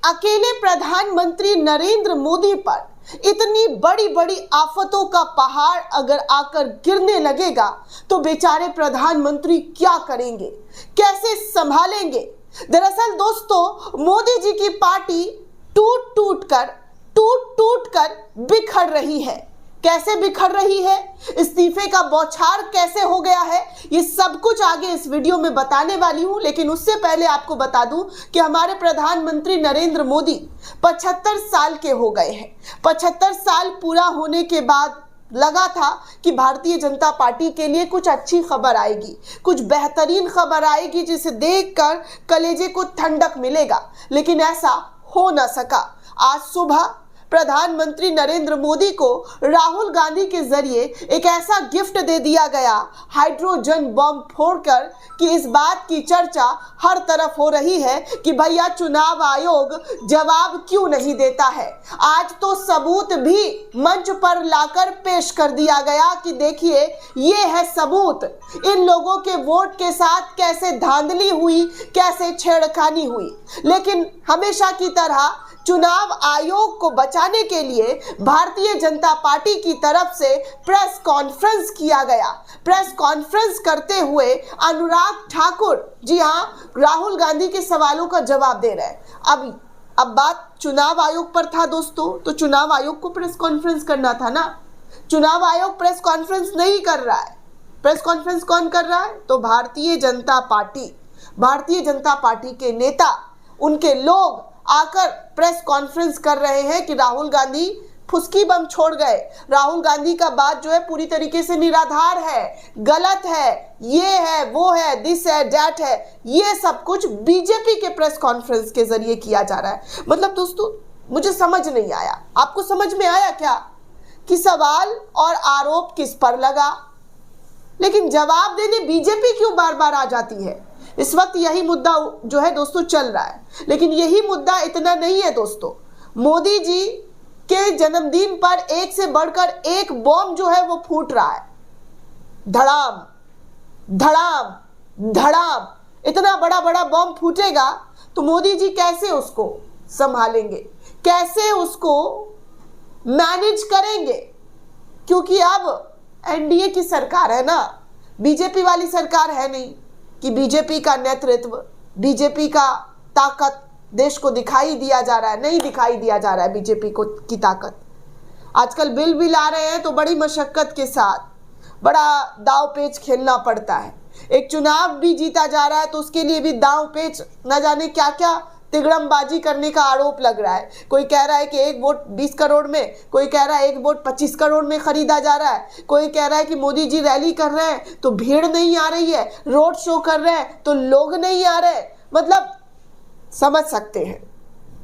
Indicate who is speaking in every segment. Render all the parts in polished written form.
Speaker 1: अकेले प्रधानमंत्री नरेंद्र मोदी पर इतनी बड़ी बड़ी आफतों का पहाड़ अगर आकर गिरने लगेगा तो बेचारे प्रधानमंत्री क्या करेंगे, कैसे संभालेंगे। दरअसल दोस्तों, मोदी जी की पार्टी टूट टूट कर बिखर रही है। कैसे बिखर रही है, इस्तीफे का बौछार कैसे हो गया है, ये सब कुछ आगे इस वीडियो में बताने वाली हूं। लेकिन उससे पहले आपको बता दूं कि हमारे प्रधानमंत्री नरेंद्र मोदी 75 साल के हो गए हैं। 75 साल पूरा होने के बाद लगा था कि भारतीय जनता पार्टी के लिए कुछ अच्छी खबर आएगी, कुछ बेहतरीन खबर आएगी जिसे देखकर कलेजे को ठंडक मिलेगा, लेकिन ऐसा हो ना सका। आज सुबह प्रधानमंत्री नरेंद्र मोदी को राहुल गांधी के जरिए एक ऐसा गिफ्ट दे दिया गया, हाइड्रोजन बम फोड़कर, कि इस बात की चर्चा हर तरफ हो रही है कि भैया चुनाव आयोग जवाब क्यों नहीं देता है। आज तो सबूत भी मंच पर लाकर पेश कर दिया गया कि देखिए ये है सबूत, इन लोगों के वोट के साथ कैसे धांधली हुई, कैसे छेड़खानी हुई। लेकिन हमेशा की तरह चुनाव आयोग को बचाने के लिए भारतीय जनता पार्टी की तरफ से प्रेस कॉन्फ्रेंस किया गया। प्रेस कॉन्फ्रेंस करते हुए अनुराग ठाकुर, जी हां, राहुल गांधी के सवालों का जवाब दे रहे हैं। अब बात चुनाव आयोग पर था दोस्तों, तो चुनाव आयोग को प्रेस कॉन्फ्रेंस करना था ना। चुनाव आयोग प्रेस कॉन्फ्रेंस नहीं कर रहा है। प्रेस कॉन्फ्रेंस कौन कर रहा है? तो भारतीय जनता पार्टी के नेता, उनके लोग आकर प्रेस कॉन्फ्रेंस कर रहे हैं कि राहुल गांधी फुसकी बम छोड़ गए, राहुल गांधी का बात जो है पूरी तरीके से निराधार है, गलत है, ये है, वो है, दिस है, दैट है। ये सब कुछ बीजेपी के प्रेस कॉन्फ्रेंस के जरिए किया जा रहा है। मतलब दोस्तों, मुझे समझ नहीं आया, आपको समझ में आया क्या कि सवाल और आरोप किस पर लगा, लेकिन जवाब देने बीजेपी क्यों बार बार आ जाती है। इस वक्त यही मुद्दा जो है दोस्तों चल रहा है, लेकिन यही मुद्दा इतना नहीं है दोस्तों। मोदी जी के जन्मदिन पर एक से बढ़कर एक बम जो है वो फूट रहा है, धड़ाम धड़ाम धड़ाम। इतना बड़ा बड़ा बम फूटेगा तो मोदी जी कैसे उसको संभालेंगे, कैसे उसको मैनेज करेंगे, क्योंकि अब एनडीए की सरकार है ना, बीजेपी वाली सरकार है नहीं कि बीजेपी का नेतृत्व, बीजेपी का ताकत देश को दिखाई दिया जा रहा है। नहीं दिखाई दिया जा रहा है बीजेपी को की ताकत। आजकल बिल आ रहे हैं तो बड़ी मशक्कत के साथ, बड़ा दाव पेच खेलना पड़ता है। एक चुनाव भी जीता जा रहा है तो उसके लिए भी दाव पेच, न जाने क्या क्या तिगड़मबाजी करने का आरोप लग रहा है। कोई कह रहा है कि एक वोट 20 करोड़ में, कोई कह रहा है एक वोट 25 करोड़ में खरीदा जा रहा है, कोई कह रहा है कि मोदी जी रैली कर रहे हैं तो भीड़ नहीं आ रही है, रोड शो कर रहे हैं तो लोग नहीं आ रहे। मतलब समझ सकते हैं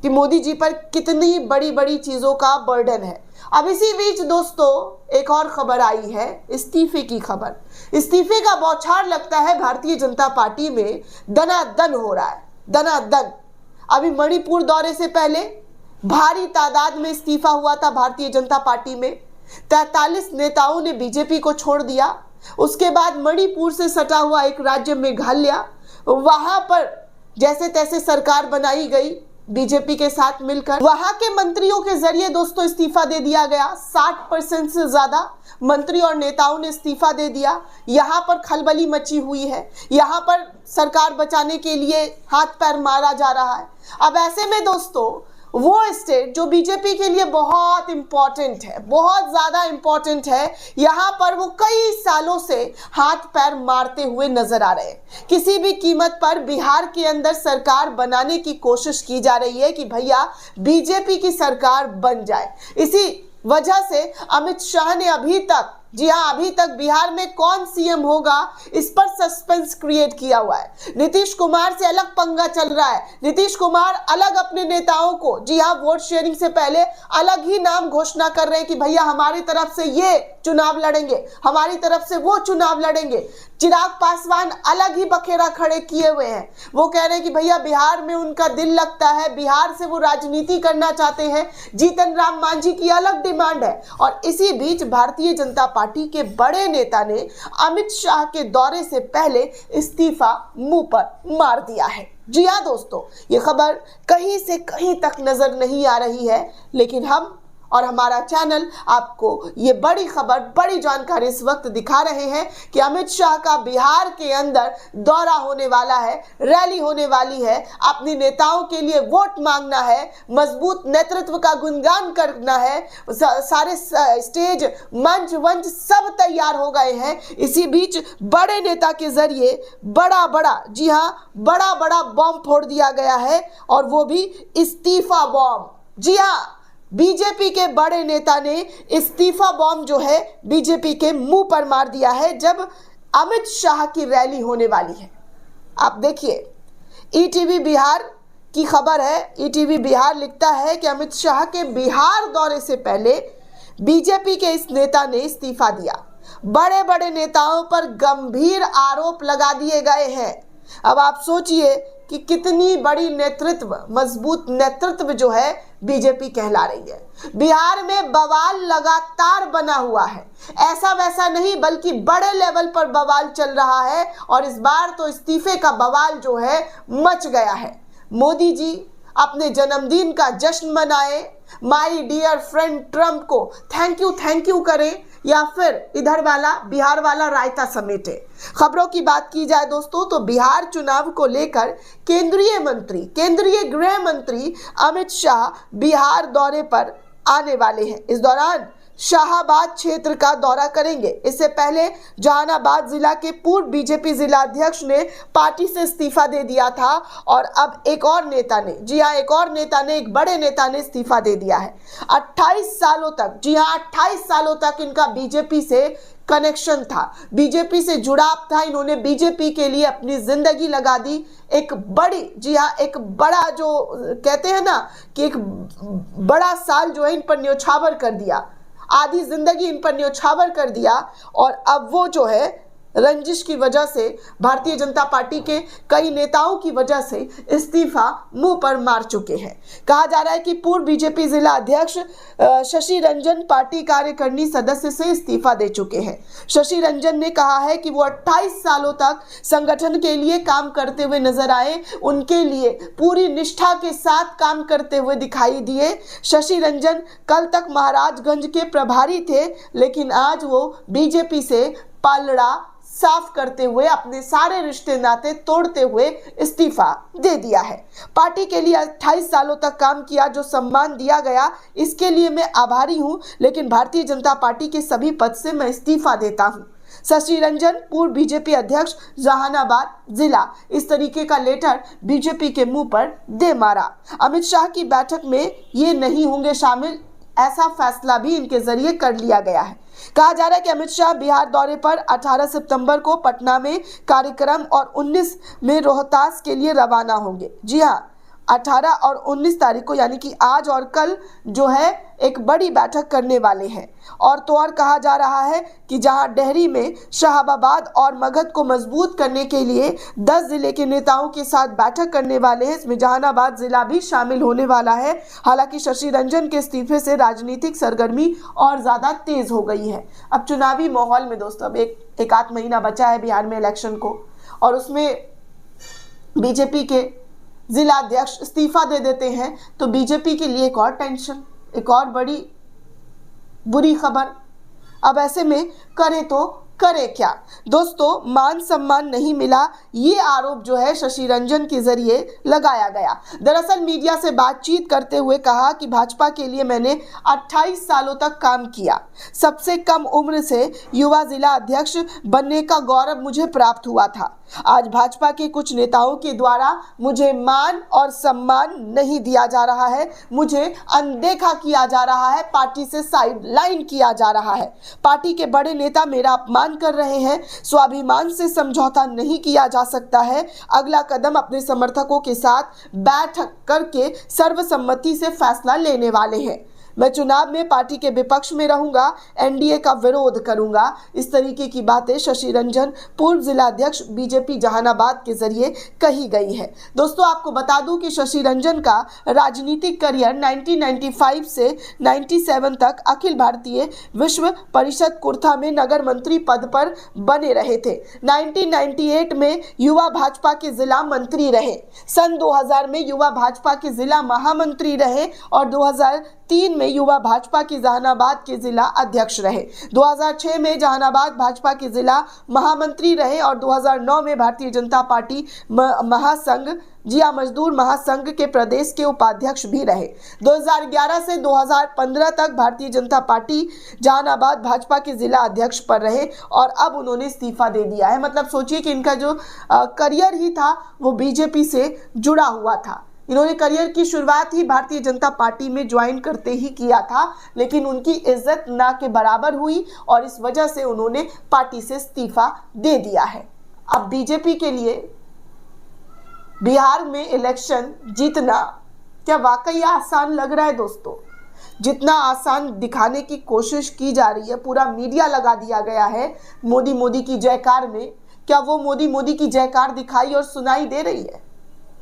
Speaker 1: कि मोदी जी पर कितनी बड़ी बड़ी चीजों का बर्डन है। अब इसी बीच दोस्तों एक और खबर आई है, इस्तीफे की खबर। इस्तीफे का बौछार लगता है भारतीय जनता पार्टी में दनादन हो रहा है, दनादन। अभी मणिपुर दौरे से पहले भारी तादाद में इस्तीफा हुआ था भारतीय जनता पार्टी में, 43 नेताओं ने बीजेपी को छोड़ दिया। उसके बाद मणिपुर से सटा हुआ एक राज्य मेघालय, वहां पर जैसे तैसे सरकार बनाई गई बीजेपी के साथ मिलकर। वहां के मंत्रियों के जरिए दोस्तों इस्तीफा दे दिया गया। 60% से ज्यादा मंत्री और नेताओं ने इस्तीफा दे दिया। यहां पर खलबली मची हुई है, यहां पर सरकार बचाने के लिए हाथ पैर मारा जा रहा है। अब ऐसे में दोस्तों वो स्टेट जो बीजेपी के लिए बहुत इंपॉर्टेंट है, बहुत ज्यादा इंपॉर्टेंट है, यहां पर वो कई सालों से हाथ पैर मारते हुए नजर आ रहे हैं। किसी भी कीमत पर बिहार के अंदर सरकार बनाने की कोशिश की जा रही है कि भैया बीजेपी की सरकार बन जाए। इसी वजह से अमित शाह ने अभी तक, जी हाँ, अभी तक बिहार में कौन सीएम होगा इस पर सस्पेंस क्रिएट किया हुआ है। नीतीश कुमार से अलग पंगा चल रहा है। नीतीश कुमार अलग अपने नेताओं को, जी हाँ, वोट शेयरिंग से पहले अलग ही नाम घोषणा कर रहे हैं कि भैया हमारी तरफ से ये चुनाव लड़ेंगे, हमारी तरफ से वो चुनाव लड़ेंगे। चिराग पासवान अलग ही बखेड़ा खड़े किए हुए हैं। वो कह रहे हैं कि भैया बिहार में उनका दिल लगता है, बिहार से वो राजनीति करना चाहते हैं। जीतन राम मांझी की अलग डिमांड है। और इसी बीच भारतीय जनता पार्टी के बड़े नेता ने अमित शाह के दौरे से पहले इस्तीफा मुंह पर मार दिया है। जी हाँ दोस्तों, ये खबर कहीं से कहीं तक नजर नहीं आ रही है, लेकिन हम और हमारा चैनल आपको ये बड़ी खबर, बड़ी जानकारी इस वक्त दिखा रहे हैं कि अमित शाह का बिहार के अंदर दौरा होने वाला है, रैली होने वाली है, अपनी नेताओं के लिए वोट मांगना है, मजबूत नेतृत्व का गुणगान करना है, सारे स्टेज, मंच वंच सब तैयार हो गए हैं। इसी बीच बड़े नेता के जरिए बड़ा जी हाँ बड़ा बॉम्ब फोड़ दिया गया है, और वो भी इस्तीफा बॉम्ब। जी हाँ, बीजेपी के बड़े नेता ने इस्तीफा बॉम्ब जो है बीजेपी के मुंह पर मार दिया है जब अमित शाह की रैली होने वाली है। आप देखिए, ईटीवी बिहार की खबर है। ईटीवी बिहार लिखता है कि अमित शाह के बिहार दौरे से पहले बीजेपी के इस नेता ने इस्तीफा दिया। बड़े बड़े नेताओं पर गंभीर आरोप लगा दिए गए हैं। अब आप सोचिए कि कितनी बड़ी नेतृत्व, मजबूत नेतृत्व जो है बीजेपी कहला रही है। बिहार में बवाल लगातार बना हुआ है, ऐसा वैसा नहीं बल्कि बड़े लेवल पर बवाल चल रहा है, और इस बार तो इस्तीफे का बवाल जो है मच गया है। मोदी जी अपने जन्मदिन का जश्न मनाए, माय डियर फ्रेंड ट्रंप को थैंक यू करें, या फिर इधर वाला बिहार वाला रायता समेटे। खबरों की बात की जाए दोस्तों तो बिहार चुनाव को लेकर केंद्रीय गृह मंत्री अमित शाह बिहार दौरे पर आने वाले हैं। इस दौरान शाहाबाद क्षेत्र का दौरा करेंगे। इससे पहले जहानाबाद जिला के पूर्व बीजेपी जिला अध्यक्ष ने पार्टी से इस्तीफा दे दिया था, और अब एक और नेता ने, जी हाँ एक और नेता ने, एक बड़े नेता ने इस्तीफा दे दिया है। 28 सालों तक, जी हाँ 28 सालों तक इनका बीजेपी से कनेक्शन था, बीजेपी से जुड़ाव था। इन्होंने बीजेपी के लिए अपनी जिंदगी लगा दी। एक बड़ी, जी हाँ एक बड़ा, जो कहते हैं ना कि एक बड़ा साल जो है इन पर न्योछावर कर दिया, आधी जिंदगी इन पर न्योछावर कर दिया, और अब वो जो है रंजिश की वजह से, भारतीय जनता पार्टी के कई नेताओं की वजह से इस्तीफा मुंह पर मार चुके हैं। कहा जा रहा है कि पूर्व बीजेपी जिला अध्यक्ष शशि रंजन पार्टी कार्यकारिणी सदस्य से इस्तीफा दे चुके हैं। शशि रंजन ने कहा है कि वो 28 सालों तक संगठन के लिए काम करते हुए नजर आए, उनके लिए पूरी निष्ठा के साथ काम करते हुए दिखाई दिए। शशि रंजन कल तक महाराजगंज के प्रभारी थे, लेकिन आज वो बीजेपी से पलड़ा साफ करते हुए, अपने सारे रिश्ते नाते तोड़ते हुए इस्तीफा दे दिया है। पार्टी के लिए 28 सालों तक काम किया, जो सम्मान दिया गया इसके लिए मैं आभारी हूं, लेकिन भारतीय जनता पार्टी के सभी पद से मैं इस्तीफा देता हूं। शशि रंजन पूर्व बीजेपी अध्यक्ष जहानाबाद जिला, इस तरीके का लेटर बीजेपी के मुंह पर दे मारा। अमित शाह की बैठक में ये नहीं होंगे शामिल, ऐसा फैसला भी इनके जरिए कर लिया गया है। कहा जा रहा है कि अमित शाह बिहार दौरे पर 18 सितंबर को पटना में कार्यक्रम और 19 में रोहतास के लिए रवाना होंगे। जी हाँ, 18 और 19 तारीख को, यानी कि आज और कल जो है एक बड़ी बैठक करने वाले हैं। और तो और कहा जा रहा है कि जहां डेहरी में शाहाबाद और मगध को मजबूत करने के लिए 10 जिले के नेताओं के साथ बैठक करने वाले हैं, इसमें जहानाबाद जिला भी शामिल होने वाला है। हालांकि शशि रंजन के इस्तीफे से राजनीतिक सरगर्मी और ज्यादा तेज हो गई है। अब चुनावी माहौल में दोस्तों, अब एक आध महीना बचा है बिहार में इलेक्शन को, और उसमें बीजेपी के जिला अध्यक्ष इस्तीफा दे देते हैं तो बीजेपी के लिए एक और टेंशन, एक और बड़ी बुरी खबर। अब ऐसे में करे तो करे क्या दोस्तों, मान सम्मान नहीं मिला, ये आरोप जो है शशि रंजन के जरिए लगाया गया। दरअसल मीडिया से बातचीत करते हुए कहा कि भाजपा के लिए मैंने 28 सालों तक काम किया, सबसे कम उम्र से युवा जिला अध्यक्ष बनने का गौरव मुझे प्राप्त हुआ था। आज भाजपा के कुछ नेताओं के द्वारा मुझे मान और सम्मान नहीं दिया जा रहा है, मुझे अनदेखा किया जा रहा है, पार्टी से साइडलाइन किया जा रहा है। पार्टी के बड़े नेता मेरा अपमान कर रहे हैं, स्वाभिमान से समझौता नहीं किया जा सकता है। अगला कदम अपने समर्थकों के साथ बैठक करके सर्वसम्मति से फैसला लेने वाले हैं। मैं चुनाव में पार्टी के विपक्ष में रहूंगा, एनडीए का विरोध करूंगा। इस तरीके की बातें शशि रंजन, पूर्व जिला अध्यक्ष बीजेपी जहानाबाद के जरिए कही गई है। दोस्तों, आपको बता दूं कि शशि रंजन का राजनीतिक करियर 1995 से 97 तक अखिल भारतीय विश्व परिषद कुर्था में नगर मंत्री पद पर बने रहे थे। 1998 में युवा भाजपा के जिला मंत्री रहे, सन 2000 में युवा भाजपा के जिला महामंत्री रहे और 2003 में युवा भाजपा के जहानाबाद के जिला अध्यक्ष रहे। 2006 में जहानाबाद भाजपा के जिला महामंत्री रहे और 2009 में भारतीय जनता पार्टी महासंघ जिया मजदूर महासंघ के प्रदेश के उपाध्यक्ष भी रहे। 2011 से 2015 तक भारतीय जनता पार्टी जहानाबाद भाजपा के जिला अध्यक्ष पर रहे और अब उन्होंने इस्तीफा दे दिया है। मतलब सोचिए कि इनका जो करियर ही था वो बीजेपी से जुड़ा हुआ था। इन्होंने करियर की शुरुआत ही भारतीय जनता पार्टी में ज्वाइन करते ही किया था, लेकिन उनकी इज्जत ना के बराबर हुई और इस वजह से उन्होंने पार्टी से इस्तीफा दे दिया है। अब बीजेपी के लिए बिहार में इलेक्शन जीतना क्या वाकई आसान लग रहा है? दोस्तों, जितना आसान दिखाने की कोशिश की जा रही है, पूरा मीडिया लगा दिया गया है मोदी मोदी की जयकार में, क्या वो मोदी मोदी की जयकार दिखाई और सुनाई दे रही है?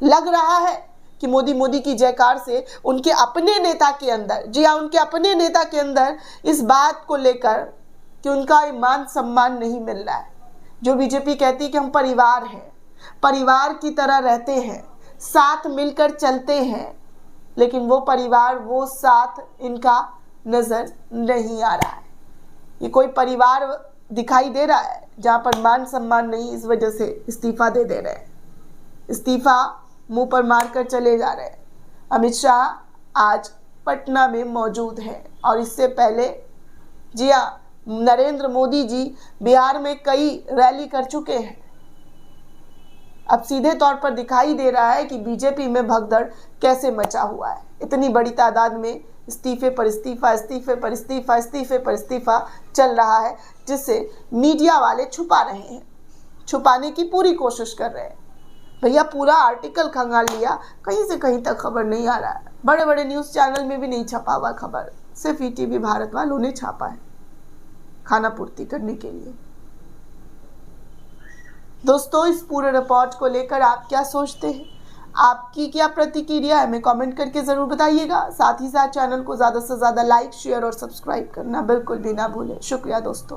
Speaker 1: लग रहा है कि मोदी मोदी की जयकार से उनके अपने नेता के अंदर, जी हाँ, उनके अपने नेता के अंदर इस बात को लेकर कि उनका मान सम्मान नहीं मिल रहा है। जो बीजेपी कहती है कि हम परिवार हैं, परिवार की तरह रहते हैं, साथ मिलकर चलते हैं, लेकिन वो परिवार, वो साथ इनका नजर नहीं आ रहा है। ये कोई परिवार दिखाई दे रहा है जहां पर मान सम्मान नहीं, इस वजह से इस्तीफा दे रहे हैं। इस्तीफा मुंह पर मारकर चले जा रहे हैं। अमित शाह आज पटना में मौजूद हैं और इससे पहले, जी हाँ, नरेंद्र मोदी जी बिहार में कई रैली कर चुके हैं। अब सीधे तौर पर दिखाई दे रहा है कि बीजेपी में भगदड़ कैसे मचा हुआ है। इतनी बड़ी तादाद में इस्तीफे पर इस्तीफा, इस्तीफे पर इस्तीफा, इस्तीफे पर इस्तीफा चल रहा है, जिससे मीडिया वाले छुपा रहे हैं, छुपाने की पूरी कोशिश कर रहे हैं। भैया पूरा आर्टिकल खंगाल लिया, कहीं से कहीं तक खबर नहीं आ रहा है। बड़े बड़े न्यूज़ चैनल में भी नहीं छपा हुआ खबर, सिर्फ ईटीवी भारत वालों ने छापा है खाना पूर्ति करने के लिए। दोस्तों, इस पूरे रिपोर्ट को लेकर आप क्या सोचते हैं? आपकी क्या प्रतिक्रिया है? हमें कमेंट करके ज़रूर बताइएगा। साथ ही साथ चैनल को ज़्यादा से ज़्यादा लाइक, शेयर और सब्सक्राइब करना बिल्कुल भी ना भूलें। शुक्रिया दोस्तों।